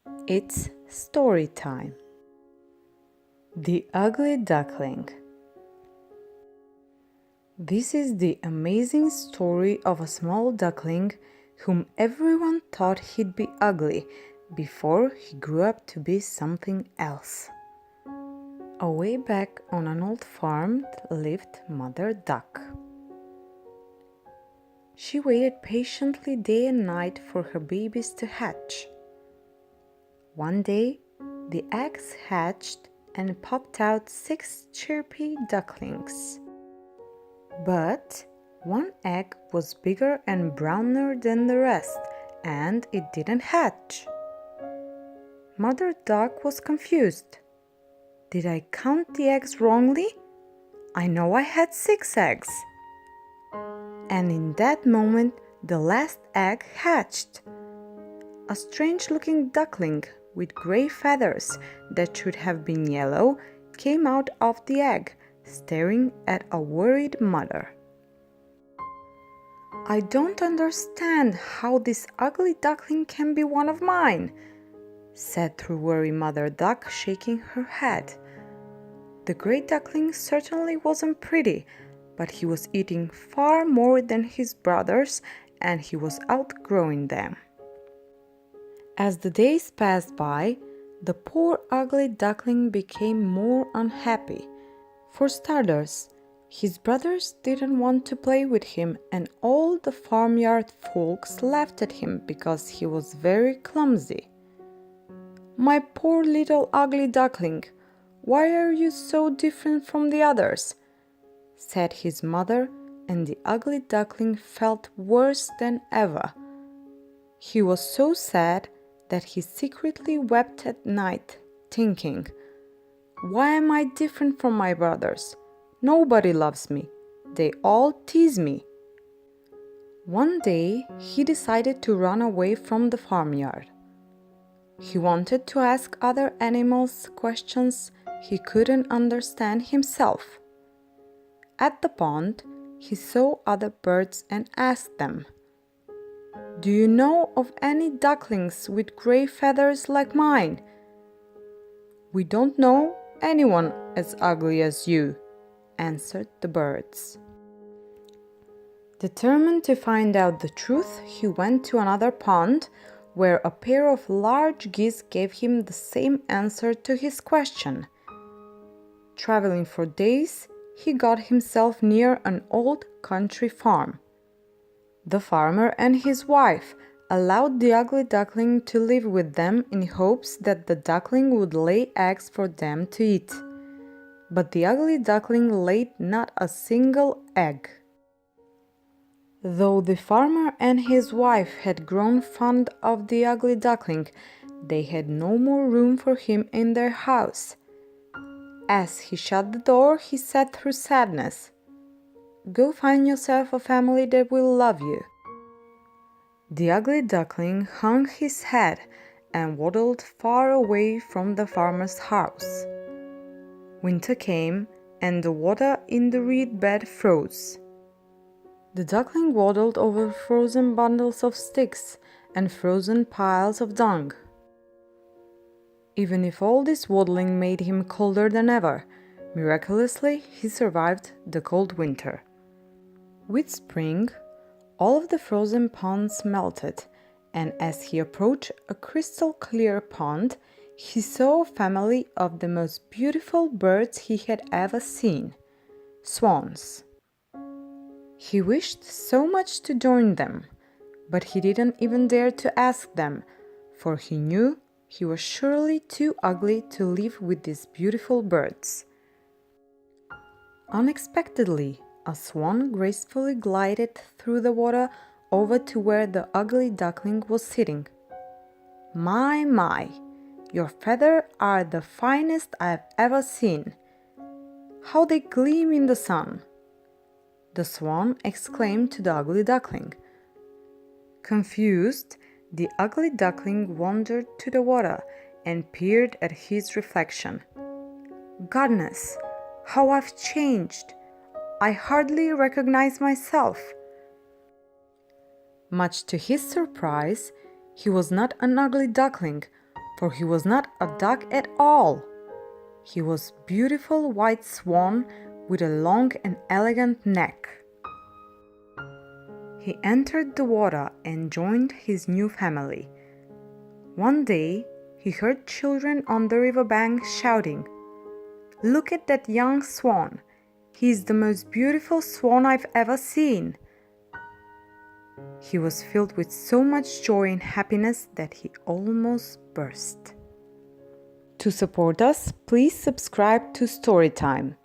It's story time. The Ugly Duckling. This is the amazing story of a small duckling whom everyone thought he'd be ugly before he grew up to be something else. Away back on an old farm lived Mother Duck. She waited patiently day and night for her babies to hatch. One day, the eggs hatched and popped out 6 chirpy ducklings. But one egg was bigger and browner than the rest, and it didn't hatch. Mother Duck was confused. Did I count the eggs wrongly? I know I had 6 eggs. And in that moment, the last egg hatched. A strange-looking duckling with gray feathers that should have been yellow came out of the egg, staring at a worried mother. "I don't understand how this ugly duckling can be one of mine," said the worried Mother Duck, shaking her head. The gray duckling certainly wasn't pretty, but he was eating far more than his brothers, and he was outgrowing them. As the days passed by, the poor ugly duckling became more unhappy. For starters, his brothers didn't want to play with him, and all the farmyard folks laughed at him because he was very clumsy. "My poor little ugly duckling, why are you so different from the others?" said his mother, and the ugly duckling felt worse than ever. He was so sad that he secretly wept at night, thinking, "Why am I different from my brothers? Nobody loves me. They all tease me." One day, he decided to run away from the farmyard. He wanted to ask other animals questions he couldn't understand himself. At the pond, he saw other birds and asked them, "Do you know of any ducklings with gray feathers like mine?" "We don't know anyone as ugly as you," answered the birds. Determined to find out the truth, he went to another pond where a pair of large geese gave him the same answer to his question. Traveling for days, he got himself near an old country farm. The farmer and his wife allowed the ugly duckling to live with them in hopes that the duckling would lay eggs for them to eat. But the ugly duckling laid not a single egg. Though the farmer and his wife had grown fond of the ugly duckling, they had no more room for him in their house. As he shut the door, he said through sadness, "Go find yourself a family that will love you." The ugly duckling hung his head and waddled far away from the farmer's house. Winter came, and the water in the reed bed froze. The duckling waddled over frozen bundles of sticks and frozen piles of dung. Even if all this waddling made him colder than ever, miraculously he survived the cold winter. With spring, all of the frozen ponds melted, and as he approached a crystal clear pond, he saw a family of the most beautiful birds he had ever seen, swans. He wished so much to join them, but he didn't even dare to ask them, for he knew he was surely too ugly to live with these beautiful birds. Unexpectedly, a swan gracefully glided through the water over to where the ugly duckling was sitting. My, your feathers are the finest I've ever seen. How they gleam in the sun!" the swan exclaimed to the ugly duckling. Confused, the ugly duckling wandered to the water and peered at his reflection. "Goodness, how I've changed! I hardly recognize myself." Much to his surprise, he was not an ugly duckling, for he was not a duck at all. He was a beautiful white swan with a long and elegant neck. He entered the water and joined his new family. One day, he heard children on the riverbank shouting, "Look at that young swan! He is the most beautiful swan I've ever seen." He was filled with so much joy and happiness that he almost burst. To support us, please subscribe to Storytime.